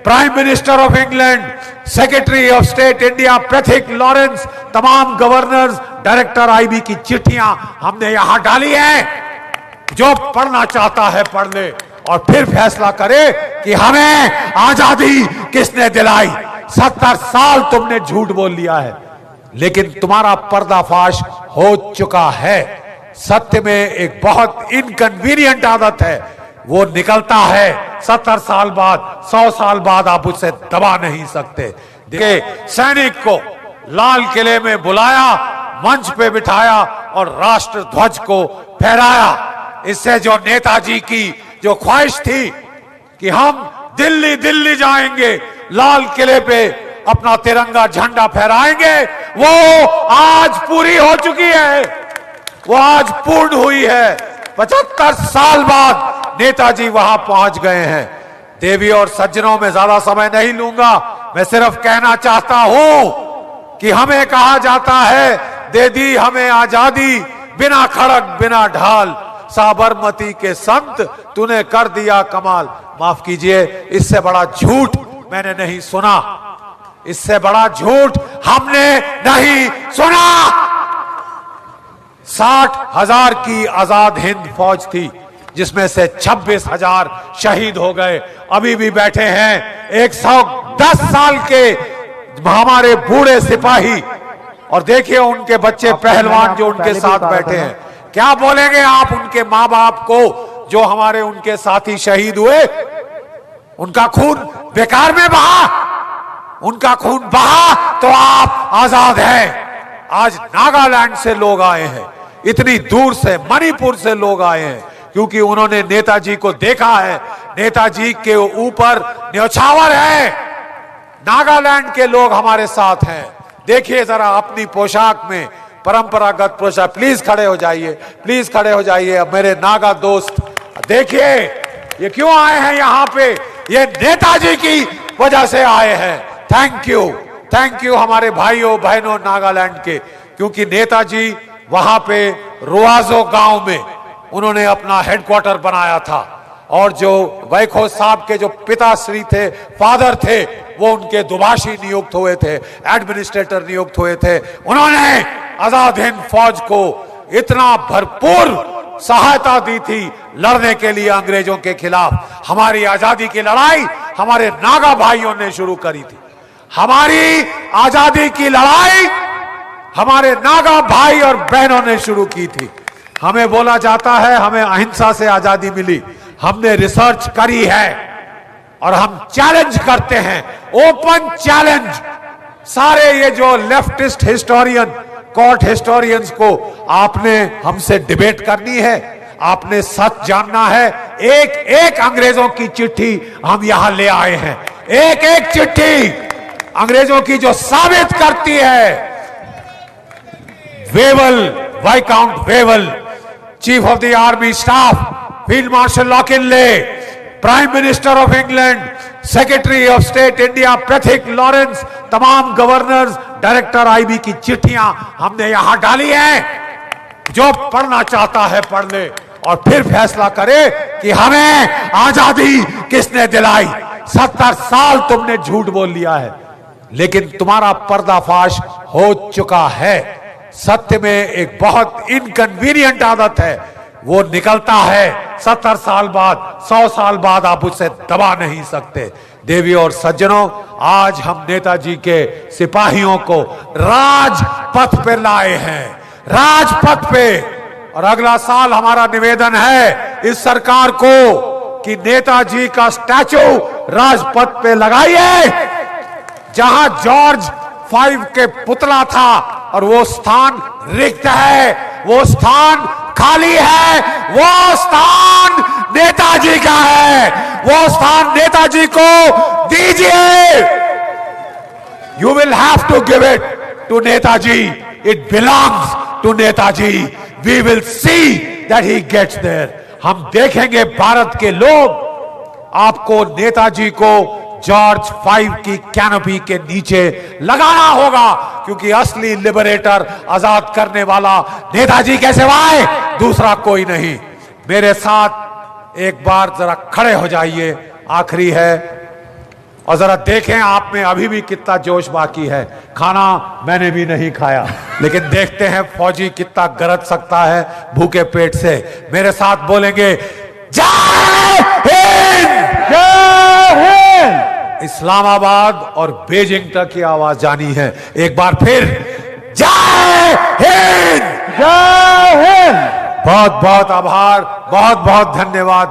Prime minister of England, secretary of state India Pethick Lawrence, तमाम governors, director IB की चिट्ठियां हमने यहां डाली हैं। जो पढ़ना चाहता है पढ़ ले और फिर फैसला करे कि हमें आजादी किसने दिलाई। 70 साल तुमने झूठ बोल लिया है, लेकिन तुम्हारा पर्दाफाश हो चुका है। सत्य में एक बहुत इनकन्वीनियंट आदत है, वो निकलता है 70 साल बाद, 100 साल बाद आप उसे दबा नहीं सकते। देखिए, सैनिक को लाल किले में बुलाया, मंच पे बिठाया और राष्ट्र ध्वज को फहराया। इससे जो नेताजी की जो ख्वाहिश थी कि हम दिल्ली दिल्ली जाएंगे, लाल किले पे अपना तिरंगा झंडा फहराएंगे, वो आज पूरी हो चुकी है, वो आज पूर्ण हुई है। 75 साल बाद नेताजी वहां पहुंच गए हैं। देवी और सज्जनों में ज्यादा समय नहीं लूंगा, मैं सिर्फ कहना चाहता हूं कि हमें कहा जाता है दे दी हमें आजादी, बिना खड़ग बिना ढाल, साबरमती के संत तूने कर दिया कमाल। माफ कीजिए, इससे बड़ा झूठ मैंने नहीं सुना, इससे बड़ा झूठ हमने नहीं सुना। 60,000 की आजाद हिंद फौज थी, जिसमें से 26,000 शहीद हो गए। अभी भी बैठे हैं 110 साल के हमारे बूढ़े सिपाही, और देखिए उनके बच्चे पहलवान जो उनके साथ बैठे हैं। क्या बोलेंगे आप उनके मां बाप को जो हमारे उनके साथी शहीद हुए? उनका खून बेकार में बहा, उनका खून बहा तो आप आजाद हैं। आज नागालैंड से लोग आए हैं, इतनी दूर से, मणिपुर से लोग आए हैं, क्योंकि उन्होंने नेताजी को देखा है। नेताजी के ऊपर न्योछावर है। नागालैंड के लोग हमारे साथ हैं। देखिए जरा अपनी पोशाक में, परंपरागत पोशाक, प्लीज खड़े हो जाइए, प्लीज खड़े हो जाइए। अब मेरे नागा दोस्त देखिए ये क्यों आए हैं यहां पे, ये नेताजी की वजह से आए हैं। थैंक यू हमारे भाइयों बहनों नागालैंड के, क्योंकि नेताजी वहां पे रुआजो गांव में उन्होंने अपना हेडक्वार्टर बनाया था, और जो वैखो साहब के जो पिताश्री थे, फादर थे, वो उनके दुभाषी नियुक्त हुए थे, एडमिनिस्ट्रेटर नियुक्त हुए थे। उन्होंने आजाद हिंद फौज को इतना भरपूर सहायता दी थी लड़ने के लिए अंग्रेजों के खिलाफ। हमारी आजादी की लड़ाई हमारे नागा भाइयों ने शुरू करी थी। हमारी आजादी की लड़ाई हमारे नागा भाई और बहनों ने शुरू की थी। हमें बोला जाता है हमें अहिंसा से आजादी मिली। हमने रिसर्च करी है और हम चैलेंज करते हैं, ओपन चैलेंज। सारे ये जो लेफ्टिस्ट हिस्टोरियन, कोर्ट हिस्टोरियंस को आपने हमसे डिबेट करनी है, आपने सच जानना है। एक एक अंग्रेजों की चिट्ठी हम यहां ले आए हैं, एक एक चिट्ठी अंग्रेजों की जो साबित करती है। Wavell, Viscount Wavell, chief of the army staff, field marshal लॉकिनले, prime minister of England, secretary of state India Pethick Lawrence, तमाम गवर्नर्स, डायरेक्टर आईबी की चिट्ठियां हमने यहां डाली हैं। जो पढ़ना चाहता है पढ़ ले और फिर फैसला करे कि हमें आजादी किसने दिलाई। 70 साल तुमने झूठ बोल लिया है, लेकिन तुम्हारा पर्दाफाश हो चुका है। सत्य में एक बहुत इनकन्वीनियंट आदत है, वो निकलता है 70 साल बाद, 100 साल बाद आप उसे दबा नहीं सकते। देवी और सज्जनों, आज हम नेताजी के सिपाहियों को राजपथ पे लाए हैं, राजपथ पे। और अगला साल हमारा निवेदन है इस सरकार को कि नेताजी का स्टैचू राजपथ पे लगाइए, जहां जॉर्ज 5 के पुतला था, और वो स्थान रिक्त है, वो स्थान खाली है, वो स्थान नेताजी का है, वो स्थान नेताजी को दीजिए। You will have to give it to Netaji, it belongs to Netaji. We will see that he gets there. हम देखेंगे भारत के लोग आपको, नेताजी को जॉर्ज 5 की कैनोपी के नीचे लगाना होगा, क्योंकि असली लिबरेटर, आजाद करने वाला नेताजी के सिवाय दूसरा कोई नहीं। मेरे साथ एक बार जरा खड़े हो जाइए, आखिरी है। और जरा देखें आप में अभी भी कितना जोश बाकी है। खाना मैंने भी नहीं खाया, लेकिन देखते हैं फौजी कितना गरज सकता है भूखे पेट से। मेरे साथ बोलेंगे जय हिंद, जय हिंद। इस्लामाबाद और बीजिंग तक की आवाज जानी है। एक बार फिर जय हिंद, जय हिंद। बहुत बहुत आभार, बहुत बहुत धन्यवाद।